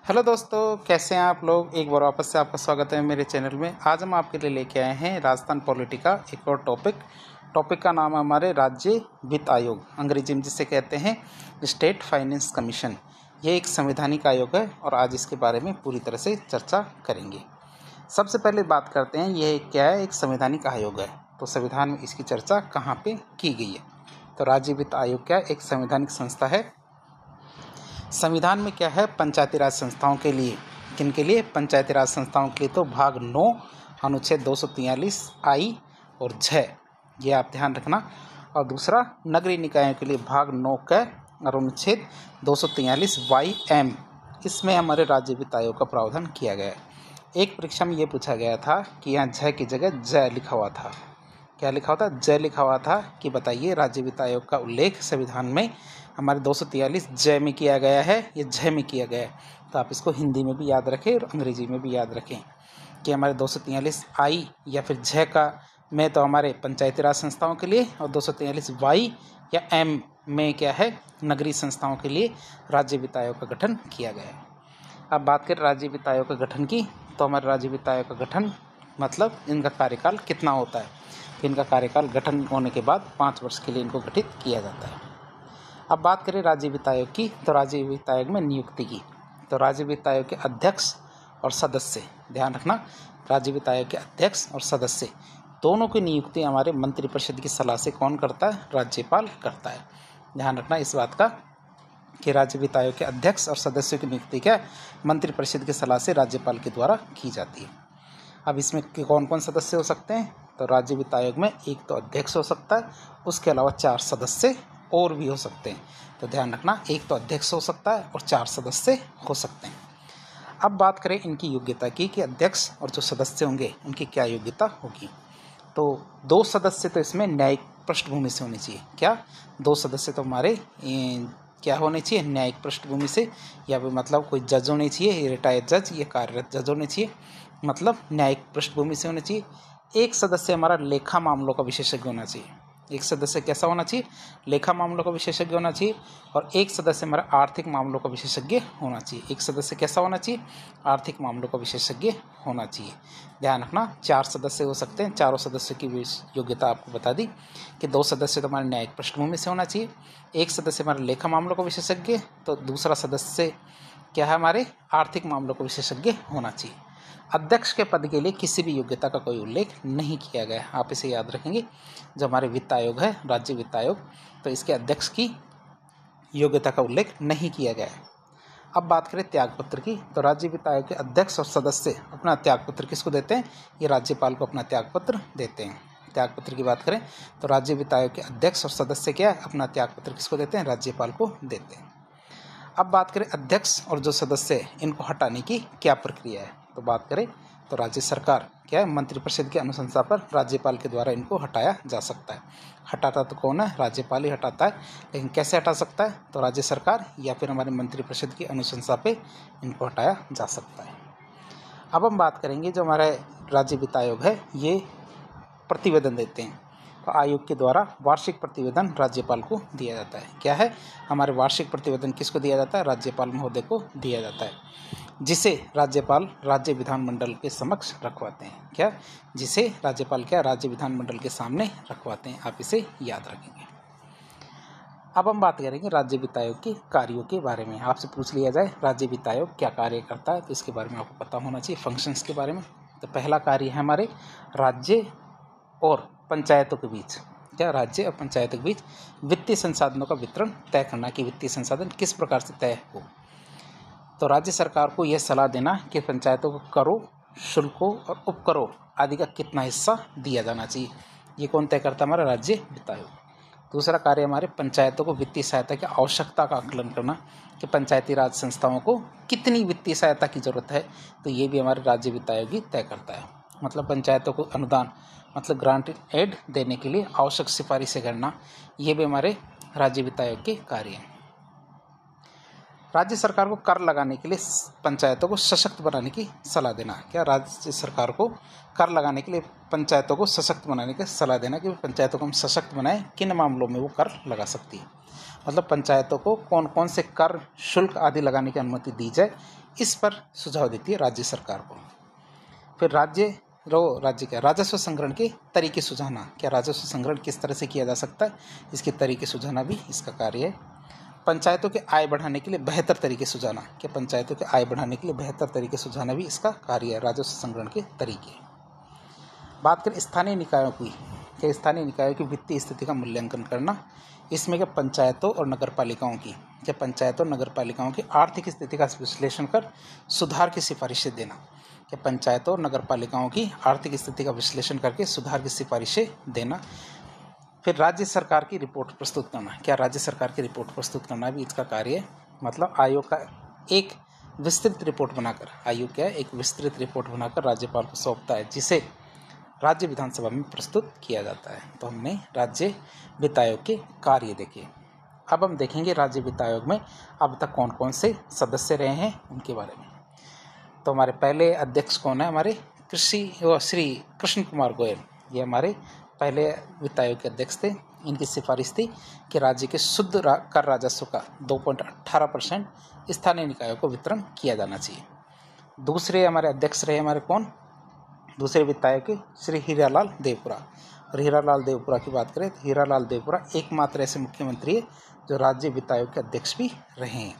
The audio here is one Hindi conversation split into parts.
हेलो दोस्तों, कैसे हैं आप लोग। एक बार वापस से आपका स्वागत है मेरे चैनल में। आज हम आपके लिए लेके आए हैं राजस्थान पॉलिटी का एक और टॉपिक का नाम है हमारे राज्य वित्त आयोग, अंग्रेजी में जिसे कहते हैं स्टेट फाइनेंस कमीशन। ये एक संवैधानिक आयोग है और आज इसके बारे में पूरी तरह से चर्चा करेंगे। सबसे पहले बात करते हैं ये क्या है। एक संवैधानिक आयोग है तो संविधान में इसकी चर्चा कहाँ पे की गई है। तो राज्य वित्त आयोग क्या एक संवैधानिक संस्था है। संविधान में क्या है, पंचायती राज संस्थाओं के लिए, किन के लिए, पंचायती राज संस्थाओं के लिए तो भाग 9 अनुच्छेद 243 आई और 6, ये आप ध्यान रखना। और दूसरा नगरीय निकायों के लिए भाग 9 का और अनुच्छेद 243 वाई एम, इसमें हमारे राज्य वित्त आयोग का प्रावधान किया गया है। एक परीक्षा में ये पूछा गया था कि यहाँ झ की जगह ज लिखा हुआ था। क्या लिखा हुआ था? ज लिखा हुआ था कि बताइए राज्य वित्त आयोग का उल्लेख संविधान में हमारे 243 ज में किया गया है, ये झ में किया गया है। तो आप इसको हिंदी में भी याद रखें और अंग्रेजी में भी याद रखें कि हमारे 243 आई या फिर झ का में तो हमारे पंचायती राज संस्थाओं के लिए, और 243 वाई या एम में क्या है, नगरीय संस्थाओं के लिए राज्य वित्त आयोग का गठन किया गया है। अब बात करें राज्य वित्त आयोग का गठन की, तो हमारे राज्य वित्त आयोग का गठन मतलब इनका कार्यकाल कितना होता है। इनका कार्यकाल गठन होने के बाद 5 वर्ष के लिए इनको गठित किया जाता है। अब बात करें राज्य वित्त आयोग की, तो राज्य वित्त आयोग में नियुक्ति की, तो राज्य वित्त आयोग के अध्यक्ष और सदस्य, ध्यान रखना, राज्य वित्त आयोग के अध्यक्ष और सदस्य दोनों की नियुक्ति हमारे मंत्रिपरिषद की सलाह से कौन करता है? राज्यपाल करता है। ध्यान रखना इस बात का कि राज्य वित्त आयोग के अध्यक्ष और सदस्यों की नियुक्ति क्या मंत्रिपरिषद की सलाह से राज्यपाल के द्वारा की जाती है। अब इसमें कौन कौन सदस्य हो सकते हैं? तो राज्य वित्त आयोग में एक तो अध्यक्ष हो सकता है, उसके अलावा 4 सदस्य और भी हो सकते हैं। तो ध्यान रखना, एक तो अध्यक्ष हो सकता है और 4 सदस्य हो सकते हैं। अब बात करें इनकी योग्यता की कि अध्यक्ष और जो सदस्य होंगे उनकी क्या योग्यता होगी। तो 2 सदस्य तो इसमें न्यायिक पृष्ठभूमि से होने चाहिए। क्या 2 सदस्य तो हमारे क्या होने चाहिए? न्यायिक पृष्ठभूमि से, या फिर मतलब कोई जज होने चाहिए, रिटायर्ड जज या कार्यरत जज होने चाहिए, मतलब न्यायिक पृष्ठभूमि से होने चाहिए। एक सदस्य हमारा लेखा मामलों का विशेषज्ञ होना चाहिए। एक सदस्य कैसा होना चाहिए? लेखा मामलों का विशेषज्ञ होना चाहिए। और एक सदस्य हमारा आर्थिक मामलों का विशेषज्ञ होना चाहिए। एक सदस्य कैसा होना चाहिए? आर्थिक मामलों का विशेषज्ञ होना चाहिए। ध्यान रखना, 4 सदस्य हो सकते हैं। चारों सदस्यों की योग्यता आपको बता दी कि 2 सदस्य तो हमारे न्यायिक पृष्ठभूमि से होना चाहिए, एक सदस्य हमारे लेखा मामलों का विशेषज्ञ, तो दूसरा सदस्य क्या है, हमारे आर्थिक मामलों का विशेषज्ञ होना चाहिए। अध्यक्ष के पद के लिए किसी भी योग्यता का कोई उल्लेख नहीं किया गया है, आप इसे याद रखेंगे। जो हमारे वित्त आयोग है, राज्य वित्त आयोग, तो इसके अध्यक्ष की योग्यता का उल्लेख नहीं किया गया है। अब बात करें त्यागपत्र की, तो राज्य वित्त आयोग के अध्यक्ष और सदस्य अपना त्यागपत्र किसको देते हैं? ये राज्यपाल को अपना त्यागपत्र देते हैं। त्यागपत्र की बात करें तो राज्य वित्त आयोग के अध्यक्ष और सदस्य क्या है, अपना त्यागपत्र किसको देते हैं? राज्यपाल को देते हैं। अब बात करें अध्यक्ष और जो सदस्य है इनको हटाने की क्या प्रक्रिया है, तो बात करें तो राज्य सरकार क्या है, मंत्रिपरिषद की अनुशंसा पर राज्यपाल के द्वारा इनको हटाया जा सकता है। हटाता तो कौन है? राज्यपाल ही हटाता है, लेकिन कैसे हटा सकता है? तो राज्य सरकार या फिर हमारे मंत्रिपरिषद की अनुशंसा पे इनको हटाया जा सकता है। अब हम बात करेंगे जो हमारा राज्य वित्त आयोग है, ये प्रतिवेदन देते हैं। तो आयोग के द्वारा वार्षिक प्रतिवेदन राज्यपाल को दिया जाता है। क्या है? हमारे वार्षिक प्रतिवेदन किसको दिया जाता है? राज्यपाल महोदय को दिया जाता है, जिसे राज्यपाल राज्य विधानमंडल के समक्ष रखवाते हैं। क्या? जिसे राज्यपाल क्या राज्य विधानमंडल के सामने रखवाते हैं, आप इसे याद रखेंगे। अब हम बात करेंगे राज्य वित्त आयोग के कार्यों के बारे में। आपसे पूछ लिया जाए राज्य वित्त आयोग क्या कार्य करता है, तो इसके बारे में आपको पता होना चाहिए, फंक्शंस के बारे में। तो पहला कार्य है हमारे राज्य और पंचायतों के बीच, क्या राज्य और पंचायतों के बीच वित्तीय संसाधनों का वितरण तय करना कि वित्तीय संसाधन किस प्रकार से तय हो। तो राज्य सरकार को यह सलाह देना कि पंचायतों को करों, शुल्कों और उपकरों आदि का कितना हिस्सा दिया जाना चाहिए। ये कौन तय करता है? हमारा राज्य वित्त आयोग। दूसरा कार्य हमारे पंचायतों को वित्तीय सहायता की आवश्यकता का आकलन करना कि पंचायती राज संस्थाओं को कितनी वित्तीय सहायता की जरूरत है, तो ये भी हमारे राज्य वित्त आयोग ही तय करता है। मतलब पंचायतों को अनुदान मतलब ग्रांट एड देने के लिए आवश्यक सिफारिशें करना, ये भी हमारे राज्य वित्त आयोग के कार्य हैं। राज्य सरकार को कर लगाने के लिए पंचायतों को सशक्त बनाने की सलाह देना। क्या? राज्य सरकार को कर लगाने के लिए पंचायतों को सशक्त बनाने की सलाह देना कि पंचायतों को हम सशक्त बनाएं, किन मामलों में वो कर लगा सकती है। मतलब पंचायतों को कौन कौन से कर, शुल्क आदि लगाने की अनुमति दी जाए, इस पर सुझाव देती है राज्य सरकार को। फिर राज्य क्या राजस्व संग्रहण के तरीके सुझाना, क्या राजस्व संग्रहण किस तरह से किया जा सकता है, इसके तरीके सुझाना भी इसका कार्य है। पंचायतों के आय बढ़ाने के लिए बेहतर तरीके सुझाना, क्या पंचायतों के आय बढ़ाने के लिए बेहतर तरीके सुझाना भी इसका कार्य है, राजस्व संग्रहण के तरीके। बात करें स्थानीय निकायों की, क्या स्थानीय निकायों की वित्तीय स्थिति का मूल्यांकन करना, इसमें क्या पंचायतों और नगरपालिकाओं की, क्या पंचायतों और नगरपालिकाओं की आर्थिक स्थिति का विश्लेषण कर सुधार की सिफारिशें देना, क्या पंचायतों और नगरपालिकाओं की आर्थिक स्थिति का विश्लेषण करके सुधार की सिफारिशें देना। फिर राज्य सरकार की रिपोर्ट प्रस्तुत करना, क्या राज्य सरकार की रिपोर्ट प्रस्तुत करना भी इसका कार्य है। मतलब आयोग का एक विस्तृत रिपोर्ट बनाकर, आयोग क्या है एक विस्तृत रिपोर्ट बनाकर राज्यपाल को सौंपता है, जिसे राज्य विधानसभा में प्रस्तुत किया जाता है। तो हमने राज्य वित्त आयोग के कार्य देखे। अब हम देखेंगे राज्य वित्त आयोग में अब तक कौन कौन से सदस्य रहे हैं उनके बारे में। तो हमारे पहले अध्यक्ष कौन है, हमारे श्री कृष्ण कुमार गोयल, ये हमारे पहले वित्त आयोग के अध्यक्ष थे। इनकी सिफारिश थी कि राज्य के शुद्ध कर राजस्व का 2.18% स्थानीय निकायों को वितरण किया जाना चाहिए। दूसरे हमारे अध्यक्ष रहे हमारे कौन, दूसरे वित्त आयोग के श्री हीरालाल देवपुरा। और हीरालाल देवपुरा की बात करें तो हीरालाल देवपुरा एकमात्र ऐसे मुख्यमंत्री है जो राज्य वित्त आयोग के अध्यक्ष भी रहे हैं।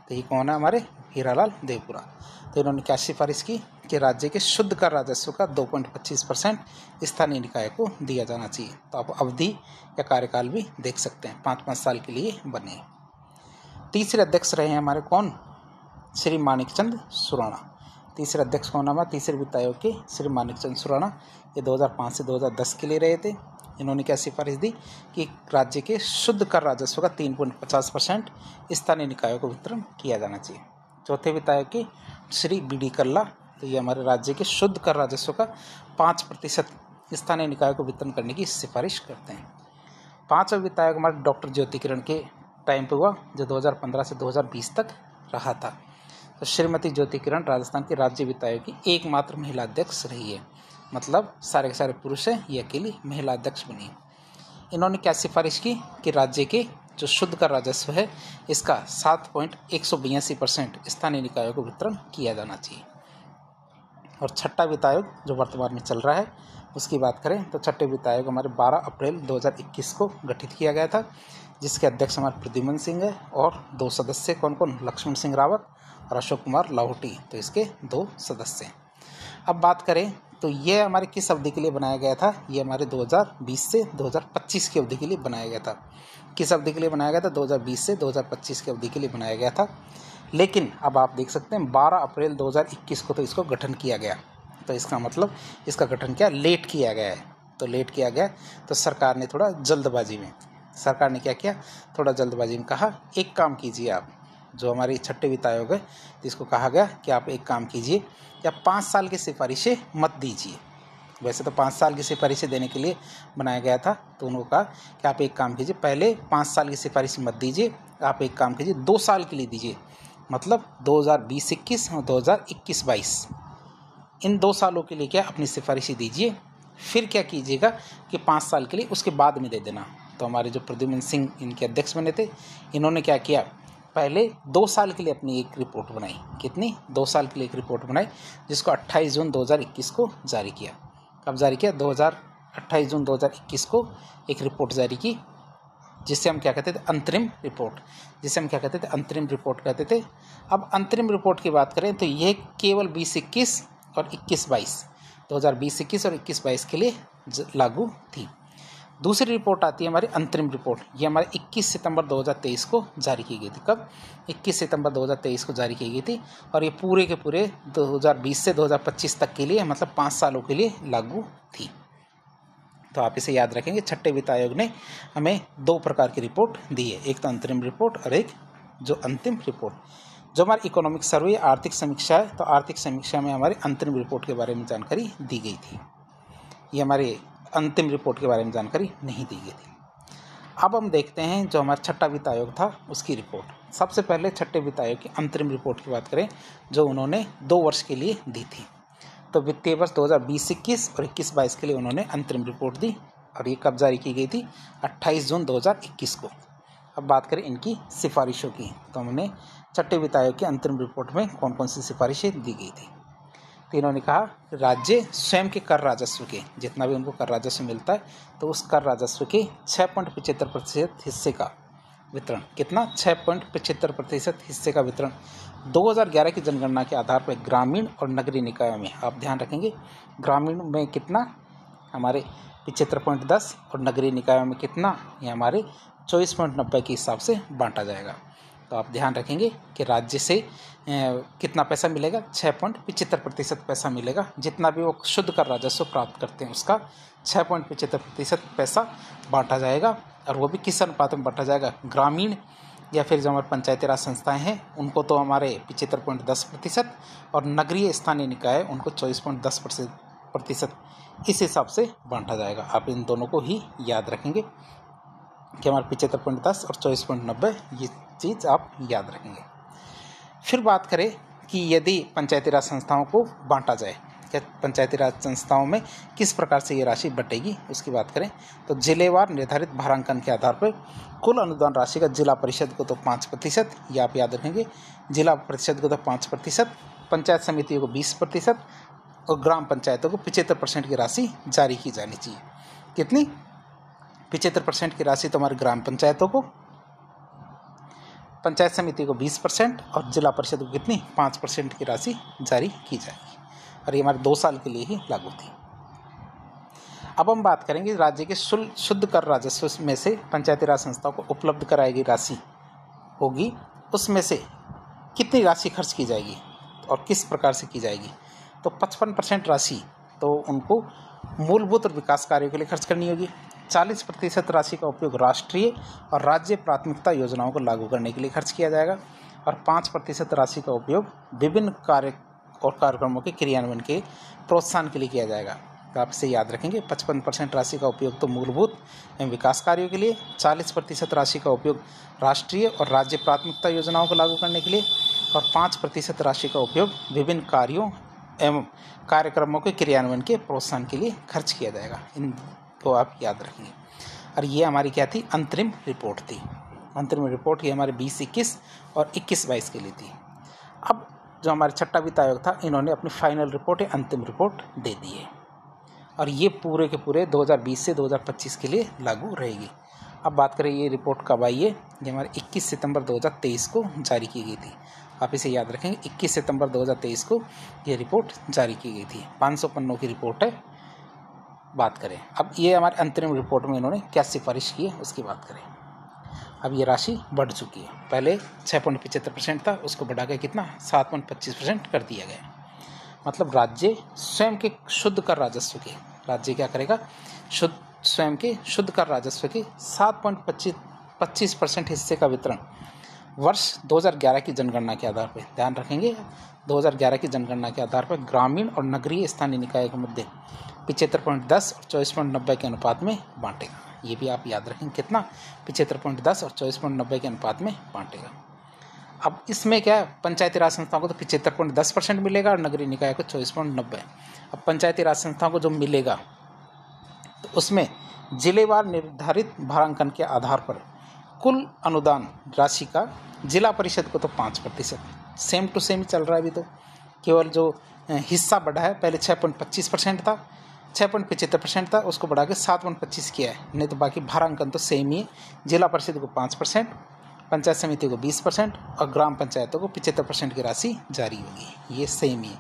तो ये कौन है, हमारे हीरालाल देवपुरा। तो इन्होंने क्या सिफारिश की कि राज्य के शुद्ध कर राजस्व का 2.25% स्थानीय निकाय को दिया जाना चाहिए। तो आप अवधि या कार्यकाल भी देख सकते हैं, 5-5 साल के लिए बने। तीसरे अध्यक्ष रहे हैं हमारे कौन, श्री मानिकचंद सुराणा। तीसरे अध्यक्ष कौन हमारे तीसरे वित्त आयोग के श्री मानिकचंद सुराणा, ये 2005 से 2010 के लिए रहे थे। इन्होंने क्या सिफारिश दी कि राज्य के शुद्ध कर राजस्व का 3.50% स्थानीय निकायों को वितरण किया जाना चाहिए। चौथे वित्त आयोग के श्री बी.डी. कल्ला, तो ये हमारे राज्य के शुद्ध कर राजस्व का 5% स्थानीय निकायों को वितरण करने की सिफारिश करते हैं। पांचवा वित्त आयोग हमारे डॉक्टर ज्योति किरण के टाइम पे हुआ, जो 2015 से 2020 तक रहा था। तो श्रीमती ज्योति किरण राजस्थान के राज्य वित्त आयोग की एकमात्र महिला अध्यक्ष रही है। मतलब सारे के सारे पुरुष हैं, ये अकेली महिला अध्यक्ष बनी है। इन्होंने क्या सिफारिश की कि राज्य के जो शुद्ध कर राजस्व है इसका 7.182% स्थानीय निकायों को वितरण किया जाना चाहिए। और छठा वित्त आयोग जो वर्तमान में चल रहा है उसकी बात करें तो छठे वित्त आयोग हमारे 12 अप्रैल 2021 को गठित किया गया था, जिसके अध्यक्ष हमारे प्रद्युम्न सिंह है और 2 सदस्य कौन कौन, लक्ष्मण सिंह रावत और अशोक कुमार लाहौटी। तो इसके 2 सदस्य हैं। अब बात करें तो ये हमारे किस अवधि के लिए बनाया गया था, ये हमारे 2020 से 2025 की अवधि के लिए बनाया गया था। किस अवधि के लिए बनाया गया था, 2020 से 2025 की अवधि के लिए बनाया गया था। लेकिन अब आप देख सकते हैं 12 अप्रैल 2021 को तो इसको गठन किया गया। तो इसका मतलब इसका गठन क्या लेट किया गया है। तो लेट किया गया तो सरकार ने थोड़ा जल्दबाजी में, सरकार ने क्या किया, थोड़ा जल्दबाजी में कहा एक काम कीजिए आप, जो हमारी छठे वित्त आयोग है जिसको कहा गया कि आप एक काम कीजिए कि आप 5 साल की सिफारिशें मत दीजिए। वैसे तो 5 साल की सिफारिशें देने के लिए बनाया गया था, तो उन्होंने कहा कि आप एक काम कीजिए, पहले 5 साल की सिफारिश मत दीजिए, आप एक काम कीजिए 2 साल के लिए दीजिए। मतलब 2020-21 और 2021-22 इन 2 सालों के लिए क्या अपनी सिफारिशें दीजिए। फिर क्या कीजिएगा कि 5 साल के लिए उसके बाद में दे देना। तो हमारे जो प्रद्युम्न सिंह इनके अध्यक्ष बने थे, इन्होंने क्या किया, पहले 2 साल के लिए अपनी एक रिपोर्ट बनाई। कितनी, 2 साल के लिए एक रिपोर्ट बनाई, जिसको 28 जून 2021 को जारी किया। कब जारी किया, 28 जून 2021 को एक रिपोर्ट जारी की, जिससे हम क्या कहते थे, अंतरिम रिपोर्ट, जिसे हम क्या कहते थे, अंतरिम रिपोर्ट कहते थे। अब अंतरिम रिपोर्ट की बात करें तो यह केवल 2021 और 21-22 2020-21 और 21-22 के लिए लागू थी। दूसरी रिपोर्ट आती है हमारी अंतरिम रिपोर्ट, ये हमारे 21 सितंबर 2023 को जारी की गई थी। कब, 21 सितंबर 2023 को जारी की गई थी, और ये पूरे के पूरे 2020 से 2025 तक के लिए, मतलब 5 सालों के लिए लागू थी। तो आप इसे याद रखेंगे। छठे वित्त आयोग ने हमें 2 प्रकार की रिपोर्ट दी है, एक तो अंतरिम रिपोर्ट और एक जो अंतिम रिपोर्ट। जो हमारी इकोनॉमिक सर्वे आर्थिक समीक्षा है, तो आर्थिक समीक्षा में हमारी अंतरिम रिपोर्ट के बारे में जानकारी दी गई थी, ये हमारी अंतिम रिपोर्ट के बारे में जानकारी नहीं दी गई थी। अब हम देखते हैं जो हमारा छठा वित्त आयोग था उसकी रिपोर्ट। सबसे पहले छठे वित्त आयोग की अंतरिम रिपोर्ट की बात करें, जो उन्होंने 2 वर्ष के लिए दी थी। तो वित्तीय वर्ष 2020-21 और 21-22 के लिए उन्होंने अंतरिम रिपोर्ट दी, और ये कब जारी की गई थी, 28 जून 2021 को। अब बात करें इनकी सिफारिशों की, तो हमने छठे वित्त आयोग की अंतरिम रिपोर्ट में कौन कौन सी सिफारिशें दी गई थी। तो इन्होंने कहा राज्य स्वयं के कर राजस्व के, जितना भी उनको कर राजस्व मिलता है, तो उस कर राजस्व के 6.75% हिस्से का वितरण, कितना 6.75% हिस्से का वितरण 2011 की जनगणना के आधार पर ग्रामीण और नगरीय निकायों में, आप ध्यान रखेंगे ग्रामीण में कितना हमारे 75.10 और नगरीय निकायों में कितना, ये हमारे 24.90 के हिसाब से बांटा जाएगा। तो आप ध्यान रखेंगे कि राज्य से कितना पैसा मिलेगा, 6.75% पैसा मिलेगा। जितना भी वो शुद्ध कर राजस्व प्राप्त करते हैं उसका 6.75% पैसा बांटा जाएगा, और वो भी किस अनुपात में बांटा जाएगा, ग्रामीण या फिर जो हमारे पंचायती राज संस्थाएं हैं उनको तो हमारे 75.10% और नगरीय स्थानीय निकाय उनको 24.10% इस हिसाब से बांटा जाएगा। आप इन दोनों को ही याद रखेंगे कि हमारे 75.10 और 24.90 ये चीज़ आप याद रखेंगे। फिर बात करें कि यदि पंचायती राज संस्थाओं को बांटा जाए, क्या पंचायती राज संस्थाओं में किस प्रकार से ये राशि बटेगी उसकी बात करें, तो जिलेवार निर्धारित भारांकन के आधार पर कुल अनुदान राशि का जिला परिषद को तो 5%, ये आप याद रखेंगे, जिला परिषद को तो 5%, पंचायत समितियों को 20% और ग्राम पंचायतों को 75% की राशि जारी की जानी चाहिए। कितनी, 75% की राशि तो हमारी ग्राम पंचायतों को, पंचायत समिति को 20% और जिला परिषद को कितनी 5% की राशि जारी की जाएगी, और ये हमारे 2 साल के लिए ही लागू थी। अब हम बात करेंगे राज्य के शुद्ध कर राजस्व में से पंचायती राज संस्थाओं को उपलब्ध कराई गई राशि होगी, उसमें से कितनी राशि खर्च की जाएगी और किस प्रकार से की जाएगी। तो 55% राशि तो उनको मूलभूत और विकास कार्यों के लिए खर्च करनी होगी, 40% राशि का उपयोग राष्ट्रीय और राज्य प्राथमिकता योजनाओं को लागू करने के लिए खर्च किया जाएगा, और 5% राशि का उपयोग विभिन्न कार्य और कार्यक्रमों के क्रियान्वयन के प्रोत्साहन के लिए किया जाएगा। तो आप इसे याद रखेंगे, 55% राशि का उपयोग तो मूलभूत एवं विकास कार्यों के लिए, 40% राशि का उपयोग राष्ट्रीय और राज्य प्राथमिकता योजनाओं को लागू करने के लिए, और 5% राशि का उपयोग विभिन्न कार्यों एवं कार्यक्रमों के क्रियान्वयन के प्रोत्साहन के लिए खर्च किया जाएगा। इनको आप याद रखेंगे। और ये हमारी क्या थी, अंतरिम रिपोर्ट थी। अंतरिम रिपोर्ट ये हमारे 2021 और 21-22 के लिए थी। अब जो हमारे छठा वित्त आयोग था, इन्होंने अपनी फाइनल रिपोर्ट या अंतिम रिपोर्ट दे दी है, और ये पूरे के पूरे 2020 से 2025 के लिए लागू रहेगी। अब बात करें ये रिपोर्ट कब आई है, ये हमारे 21 सितंबर 2023 को जारी की गई थी। आप इसे याद रखेंगे, 21 सितंबर 2023 को ये रिपोर्ट जारी की गई थी। 500 पन्नों की रिपोर्ट है। बात करें अब ये हमारे अंतरिम रिपोर्ट में इन्होंने क्या सिफारिश की है उसकी बात करें। अब ये राशि बढ़ चुकी है, पहले 6.75% था, उसको बढ़ा के कितना 7.25% कर दिया गया। मतलब राज्य स्वयं के शुद्ध कर राजस्व के, राज्य क्या करेगा, स्वयं के शुद्ध कर राजस्व के 7.25% हिस्से का वितरण वर्ष 2011 की जनगणना के आधार पर, ध्यान रखेंगे 2011 की जनगणना के आधार पर ग्रामीण और नगरीय स्थानीय निकाय के मध्य 75.10 और 24.90 के अनुपात में बांटेगा। ये भी आप याद रखेंगे, कितना 75.10 और 24.90 के अनुपात में बांटेगा। अब इसमें क्या है, पंचायती राज संस्थाओं को तो 75.10% मिलेगा और नगरीय निकाय को 24.90। अब पंचायती राज संस्थाओं को जो मिलेगा तो उसमें जिलेवार निर्धारित भारांकन के आधार पर कुल अनुदान राशि का जिला परिषद को तो 5%, सेम टू सेम चल रहा है। अभी तो केवल जो हिस्सा बढ़ा है, पहले 6.25% था, 6.75% था, उसको बढ़ा के 7.25 किया है, नहीं तो बाकी भारांकन तो सेम ही है। जिला परिषद को 5%, पंचायत समिति को 20% और ग्राम पंचायतों को 75% की राशि जारी होगी, ये सेम ही है।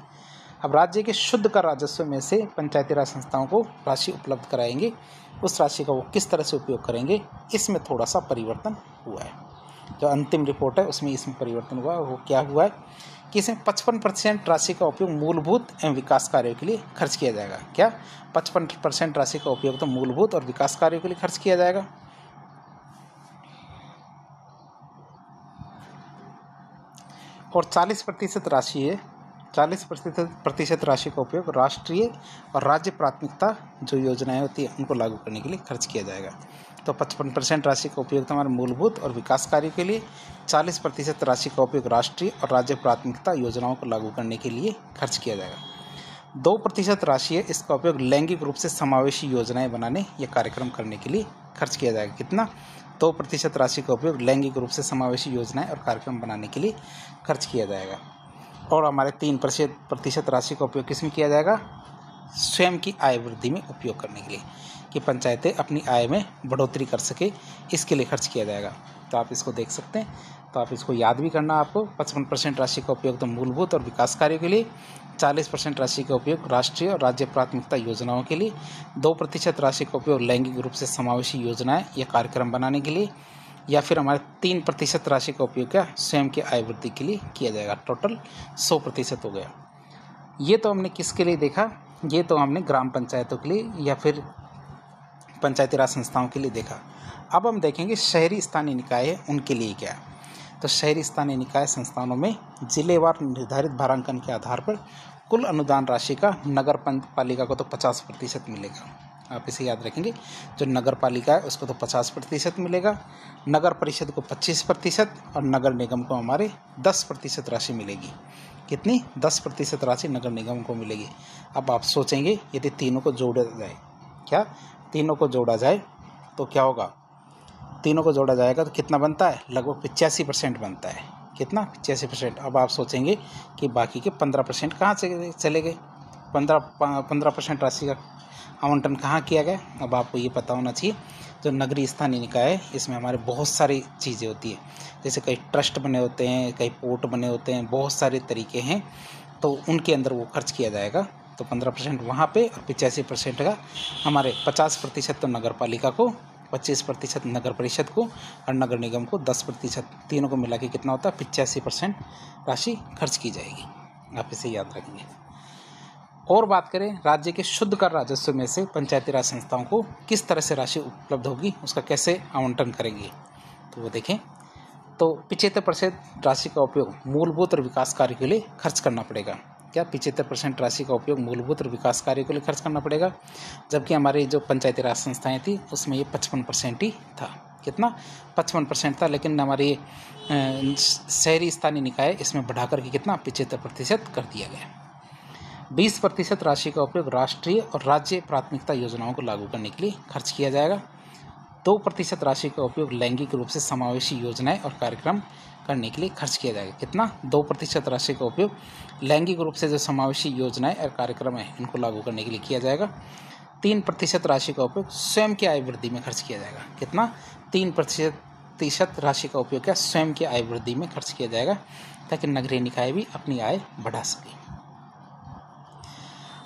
अब राज्य के शुद्ध कर राजस्व में से पंचायती राज संस्थाओं को राशि उपलब्ध कराएंगे, उस राशि का वो किस तरह से उपयोग करेंगे, इसमें थोड़ा सा परिवर्तन हुआ है। जो अंतिम रिपोर्ट है उसमें इसमें परिवर्तन हुआ है। वो क्या हुआ है कि इसमें 55% राशि का उपयोग मूलभूत एवं विकास कार्यों के लिए खर्च किया जाएगा। क्या 55% राशि का उपयोग तो मूलभूत और विकास कार्यों के लिए खर्च किया जाएगा, और 40% राशि है, 40% राशि का उपयोग राष्ट्रीय और राज्य प्राथमिकता जो योजनाएं होती है उनको लागू करने के लिए खर्च किया जाएगा। तो 55% राशि का उपयोग तो हमारे मूलभूत और विकास कार्यों के लिए, 40% राशि का उपयोग राष्ट्रीय और राज्य प्राथमिकता योजनाओं को लागू करने के लिए खर्च किया जाएगा। 2% राशि है, इसका उपयोग लैंगिक रूप से समावेशी योजनाएं बनाने या कार्यक्रम करने के लिए खर्च किया जाएगा। कितना 2% राशि का उपयोग लैंगिक रूप से समावेशी योजनाएं और कार्यक्रम बनाने के लिए खर्च किया जाएगा। और हमारे 3% राशि का उपयोग किस में किया जाएगा? स्वयं की आय वृद्धि में उपयोग करने के लिए, कि पंचायतें अपनी आय में बढ़ोतरी कर सके, इसके लिए खर्च किया जाएगा। तो आप इसको देख सकते हैं, तो आप इसको याद भी करना आपको। 55% राशि का उपयोग तो मूलभूत और विकास कार्यों के लिए, 40% राशि का उपयोग राष्ट्रीय और राज्य प्राथमिकता योजनाओं के लिए, 2% राशि का उपयोग लैंगिक रूप से समावेशी योजनाएं या कार्यक्रम बनाने के लिए, या फिर हमारे 3% राशि का उपयोग क्या स्वयं की आय वृद्धि के लिए किया जाएगा। टोटल 100% हो गया। ये तो हमने किसके लिए देखा? ये तो हमने ग्राम पंचायतों के लिए या फिर पंचायती राज संस्थाओं के लिए देखा। अब हम देखेंगे शहरी स्थानीय निकाय है उनके लिए क्या है। तो शहरी स्थानीय निकाय संस्थानों में जिलेवार निर्धारित भारांकन के आधार पर कुल अनुदान राशि का नगर पालिका को तो 50% मिलेगा। आप इसे याद रखेंगे, जो नगर पालिका है उसको तो 50% मिलेगा, नगर परिषद को 25% और नगर निगम को हमारे 10% राशि मिलेगी। कितनी? 10% राशि नगर निगम को मिलेगी। अब आप सोचेंगे यदि तीनों को जोड़ा जाए, क्या तीनों को जोड़ा जाए तो क्या होगा? तीनों को जोड़ा जाएगा तो कितना बनता है? लगभग 85% बनता है। कितना? 85%। अब आप सोचेंगे कि बाकी के 15% कहाँ से चले गए? 15% राशि का आवंटन कहाँ किया गया? अब आपको ये पता होना चाहिए, जो नगरीय स्थानीय निकाय है इसमें हमारे बहुत सारी चीज़ें होती है, जैसे कई ट्रस्ट बने होते हैं, कई पोर्ट बने होते हैं, बहुत सारे तरीके हैं, तो उनके अंदर वो खर्च किया जाएगा। तो 15% वहाँ पे और 85% का हमारे 50% तो नगर पालिका को, 25% नगर परिषद को और नगर निगम को 10%, तीनों को मिला के कितना होता है? 85% राशि खर्च की जाएगी। आप इसे याद रखेंगे। और बात करें राज्य के शुद्ध कर राजस्व में से पंचायती राज संस्थाओं को किस तरह से राशि उपलब्ध होगी, उसका कैसे आवंटन करेंगे, तो वो देखें। तो 75% राशि का उपयोग मूलभूत और विकास कार्य के लिए खर्च करना पड़ेगा। क्या? 75% राशि का उपयोग मूलभूत और विकास कार्य के लिए खर्च करना पड़ेगा, जबकि हमारी जो पंचायती राज संस्थाएं थी उसमें ये 55% ही था। कितना? 55% था। लेकिन हमारी शहरी स्थानीय निकाय इसमें बढ़ा करके कितना? 75% कर दिया गया। 20% राशि का उपयोग राष्ट्रीय और राज्य प्राथमिकता योजनाओं को लागू करने के लिए खर्च किया जाएगा। 2% राशि का उपयोग लैंगिक रूप से समावेशी योजनाएं और कार्यक्रम करने के लिए खर्च किया जाएगा। कितना? 2% राशि का उपयोग लैंगिक रूप से जो समावेशी योजनाएं और कार्यक्रम है इनको लागू करने के लिए किया जाएगा। 3% राशि का उपयोग स्वयं की आय वृद्धि में खर्च किया जाएगा। कितना? 3% राशि का उपयोग क्या स्वयं की आय वृद्धि में खर्च किया जाएगा, ताकि नगरीय निकाय भी अपनी आय बढ़ा सके।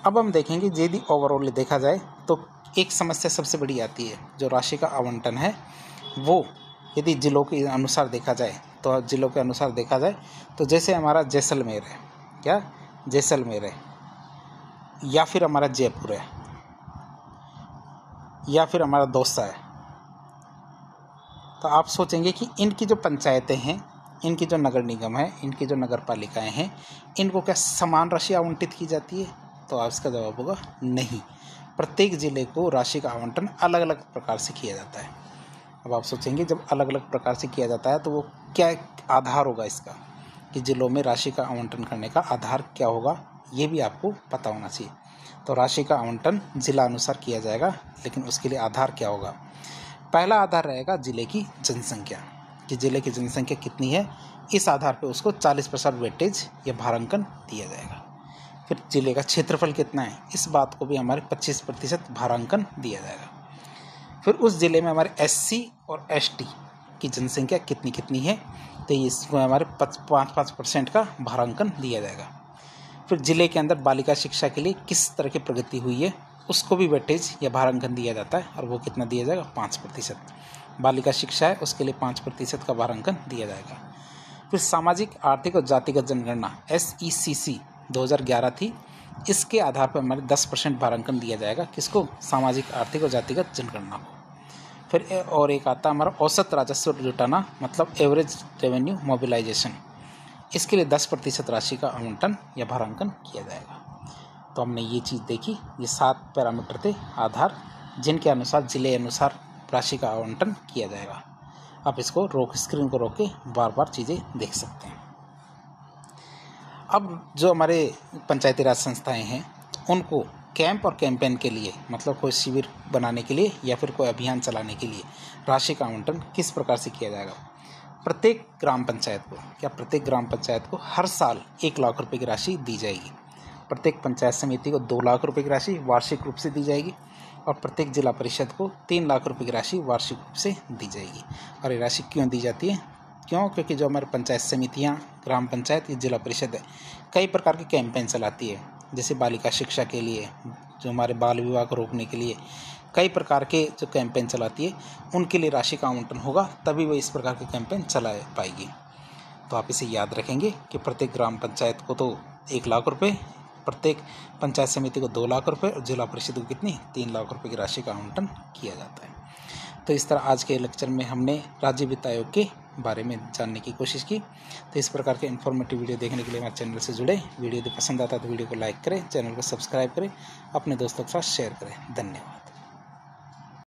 अब हम देखेंगे, यदि ओवरऑल देखा जाए तो एक समस्या सबसे बड़ी आती है, जो राशि का आवंटन है वो यदि जिलों के अनुसार देखा जाए, तो जिलों के अनुसार देखा जाए तो जैसे हमारा जैसलमेर है, क्या जैसलमेर है, या फिर हमारा जयपुर है, या फिर हमारा दौसा है, तो आप सोचेंगे कि इनकी जो पंचायतें हैं, इनकी जो नगर निगम है, इनकी जो नगर पालिकाएँ हैं, इनको क्या समान राशि आवंटित की जाती है? तो आप इसका जवाब होगा नहीं। प्रत्येक जिले को राशि का आवंटन अलग अलग प्रकार से किया जाता है। अब आप सोचेंगे जब अलग अलग प्रकार से किया जाता है तो वो क्या आधार होगा इसका, कि जिलों में राशि का आवंटन करने का आधार क्या होगा, ये भी आपको पता होना चाहिए। तो राशि का आवंटन जिला अनुसार किया जाएगा, लेकिन उसके लिए आधार क्या होगा? पहला आधार रहेगा जिले की जनसंख्या, कि जिले की जनसंख्या कितनी है, इस आधार पर उसको 40% वेटेज या भारांकन दिया जाएगा। फिर जिले का क्षेत्रफल कितना है, इस बात को भी हमारे 25% भारांकन दिया जाएगा। फिर उस ज़िले में हमारे SC और ST की जनसंख्या कितनी कितनी है, तो इसको हमारे 5% का भारांकन दिया जाएगा। फिर ज़िले के अंदर बालिका शिक्षा के लिए किस तरह की प्रगति हुई है, उसको भी वेटेज या भारांकन दिया जाता है, और वो कितना दिया जाएगा? 5%। बालिका शिक्षा है उसके लिए 5% का भारांकन दिया जाएगा। फिर सामाजिक आर्थिक और जातिगत जनगणना SECC 2011 थी, इसके आधार पर हमारे 10% भारांकन दिया जाएगा। किसको? सामाजिक आर्थिक और जातिगत जनगणना को। फिर और एक आता है हमारा औसत राजस्व जुटाना, मतलब एवरेज रेवेन्यू मोबिलाइजेशन, इसके लिए 10% राशि का आवंटन या भारांकन किया जाएगा। तो हमने ये चीज़ देखी, ये 7 पैरामीटर थे आधार, जिनके अनुसार जिले अनुसार राशि का आवंटन किया जाएगा। आप इसको स्क्रीन को रोक के बार बार चीज़ें देख सकते हैं। अब जो हमारे पंचायती राज संस्थाएं हैं उनको कैंप और कैंपेन के लिए, मतलब कोई शिविर बनाने के लिए या फिर कोई अभियान चलाने के लिए राशि का आवंटन किस प्रकार से किया जाएगा। प्रत्येक ग्राम पंचायत को हर साल 1 लाख रुपए की राशि दी जाएगी। प्रत्येक पंचायत समिति को 2 लाख रुपए की राशि वार्षिक रूप से दी जाएगी और प्रत्येक जिला परिषद को 3 लाख रुपए की राशि वार्षिक रूप से दी जाएगी। और ये राशि क्यों दी जाती है? क्योंकि जो हमारे पंचायत समितियाँ, ग्राम पंचायत या जिला परिषद है, कई प्रकार के कैंपेन चलाती है, जैसे बालिका शिक्षा के लिए, जो हमारे बाल विवाह को रोकने के लिए कई प्रकार के जो कैंपेन चलाती है, उनके लिए राशि का आवंटन होगा, तभी वो इस प्रकार के कैंपेन चला पाएगी। तो आप इसे याद रखेंगे कि प्रत्येक ग्राम पंचायत को तो 1 लाख रुपये, प्रत्येक पंचायत समिति को 2 लाख रुपये और जिला परिषद को कितनी 3 लाख रुपये की राशि का आवंटन किया जाता है। तो इस तरह आज के लेक्चर में हमने राज्य वित्त आयोग के बारे में जानने की कोशिश की। तो इस प्रकार के इन्फॉर्मेटिव वीडियो देखने के लिए हमारे चैनल से जुड़े। वीडियो यदि पसंद आता है तो वीडियो को लाइक करें, चैनल को सब्सक्राइब करें, अपने दोस्तों के साथ शेयर करें। धन्यवाद।